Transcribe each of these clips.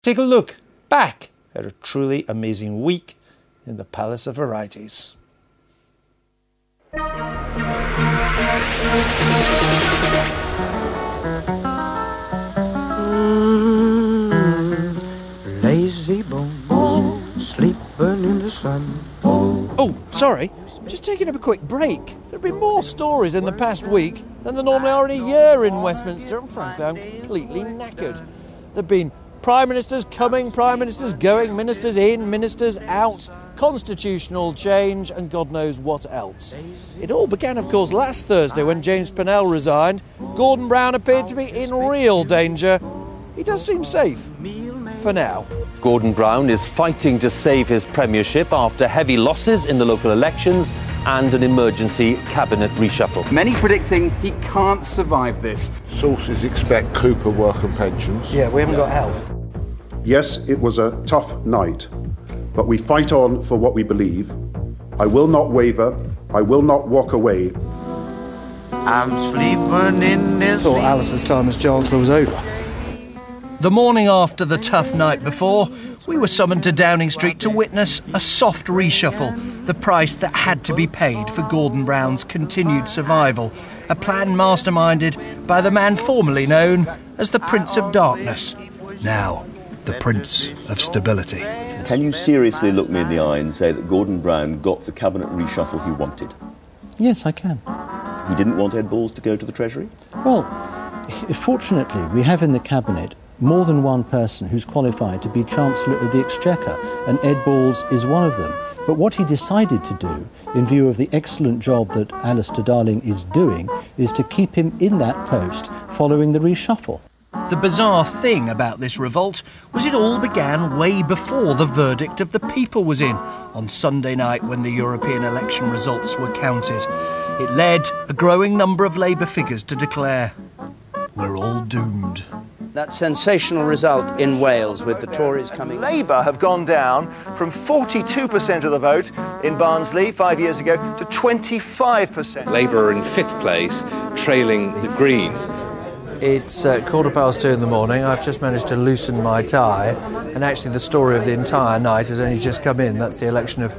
Take a look back at a truly amazing week in the Palace of Varieties. Lazy bones, sleeping in the sun. Oh, sorry. Just taking up a quick break. There have been more stories in the past week than there normally are in a year in Westminster, and frankly, I'm completely knackered. There have been Prime Ministers coming, Prime Ministers going, Ministers in, Ministers out, constitutional change, and God knows what else. It all began, of course, last Thursday when James Pennell resigned. Gordon Brown appeared to be in real danger. He does seem safe, for now. Gordon Brown is fighting to save his premiership after heavy losses in the local elections and an emergency cabinet reshuffle. Many predicting he can't survive this. Sources expect Cooper work and pensions. Yeah, we haven't got help. Yes, it was a tough night, but we fight on for what we believe. I will not waver. I will not walk away. I'm sleeping in this. Thought Alice's time as Chancellor was over. The morning after the tough night before, we were summoned to Downing Street to witness a soft reshuffle, the price that had to be paid for Gordon Brown's continued survival, a plan masterminded by the man formerly known as the Prince of Darkness, now the Prince of Stability. Can you seriously look me in the eye and say that Gordon Brown got the cabinet reshuffle he wanted? Yes, I can. He didn't want Ed Balls to go to the Treasury? Well, fortunately, we have in the cabinet more than one person who's qualified to be Chancellor of the Exchequer, and Ed Balls is one of them. But what he decided to do, in view of the excellent job that Alistair Darling is doing, is to keep him in that post following the reshuffle. The bizarre thing about this revolt was it all began way before the verdict of the people was in, on Sunday night when the European election results were counted. It led a growing number of Labour figures to declare, "We're all doomed." That sensational result in Wales with the Tories coming... Labour have gone down from 42% of the vote in Barnsley 5 years ago to 25%. Labour are in fifth place, trailing the Greens. It's 2:15 in the morning. I've just managed to loosen my tie, and actually the story of the entire night has only just come in. That's the election of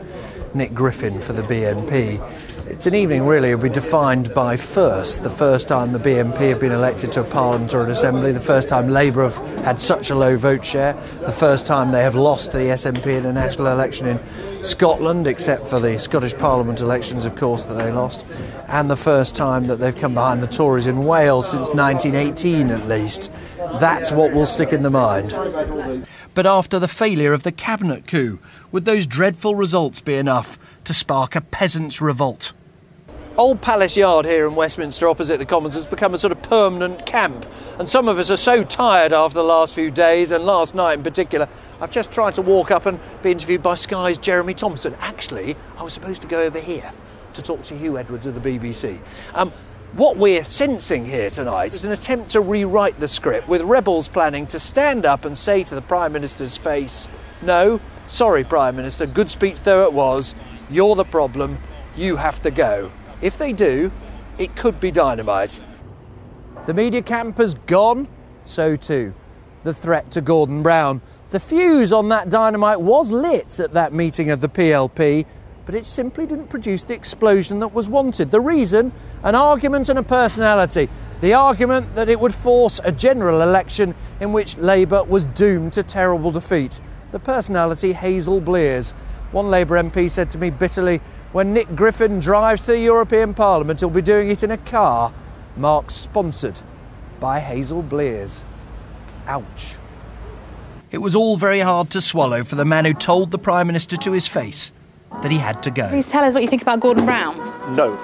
Nick Griffin for the BNP. It's an evening really will be defined by first, the first time the BNP have been elected to a parliament or an assembly, the first time Labour have had such a low vote share, the first time they have lost the SNP in a national election in Scotland, except for the Scottish Parliament elections, of course, that they lost, and the first time that they've come behind the Tories in Wales since 1918 at least. That's what will stick in the mind. But after the failure of the cabinet coup, would those dreadful results be enough to spark a peasants' revolt? Old Palace Yard here in Westminster opposite the Commons has become a sort of permanent camp, and some of us are so tired after the last few days, and last night in particular. I've just tried to walk up and be interviewed by Sky's Jeremy Thompson. Actually, I was supposed to go over here to talk to Hugh Edwards of the BBC. What we're sensing here tonight is an attempt to rewrite the script, with rebels planning to stand up and say to the Prime Minister's face, "No, sorry Prime Minister, good speech though it was, you're the problem, you have to go." If they do, it could be dynamite. The media camp has gone, so too the threat to Gordon Brown. The fuse on that dynamite was lit at that meeting of the PLP, but it simply didn't produce the explosion that was wanted. The reason? An argument and a personality. The argument that it would force a general election in which Labour was doomed to terrible defeat. The personality, Hazel Blears. One Labour MP said to me bitterly, "When Nick Griffin drives to the European Parliament, he'll be doing it in a car marked sponsored by Hazel Blears." Ouch. It was all very hard to swallow for the man who told the Prime Minister to his face that he had to go. Please tell us what you think about Gordon Brown. No.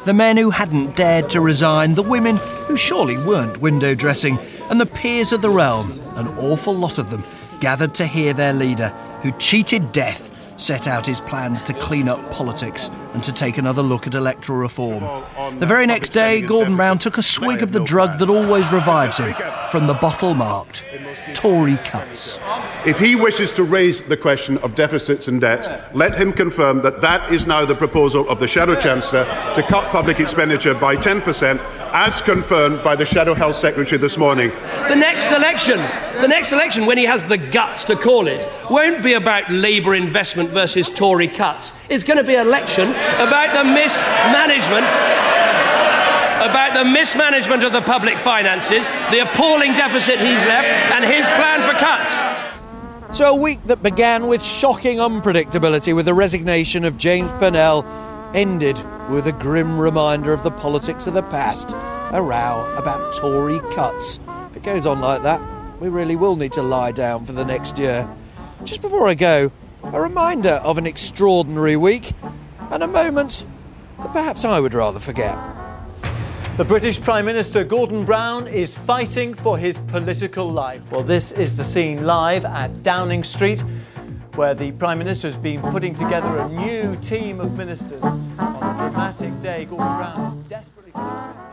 The men who hadn't dared to resign, the women who surely weren't window dressing, and the peers of the realm, an awful lot of them, gathered to hear their leader, who cheated death, set out his plans to clean up politics and to take another look at electoral reform. The very next day, Gordon Brown took a swig of the drug that always revives him, from the bottle marked Tory Cuts. If he wishes to raise the question of deficits and debt, let him confirm that that is now the proposal of the Shadow Chancellor to cut public expenditure by 10%, as confirmed by the Shadow Health Secretary this morning. The next election, when he has the guts to call it, won't be about Labour investment versus Tory cuts. It's going to be an election about the mismanagement of the public finances, the appalling deficit he's left, and his plan for cuts. So a week that began with shocking unpredictability with the resignation of James Purnell ended with a grim reminder of the politics of the past, a row about Tory cuts. If it goes on like that, we really will need to lie down for the next year. Just before I go, a reminder of an extraordinary week and a moment that perhaps I would rather forget. The British Prime Minister Gordon Brown is fighting for his political life. Well, this is the scene live at Downing Street, where the Prime Minister has been putting together a new team of ministers. On a dramatic day, Gordon Brown is desperately trying to...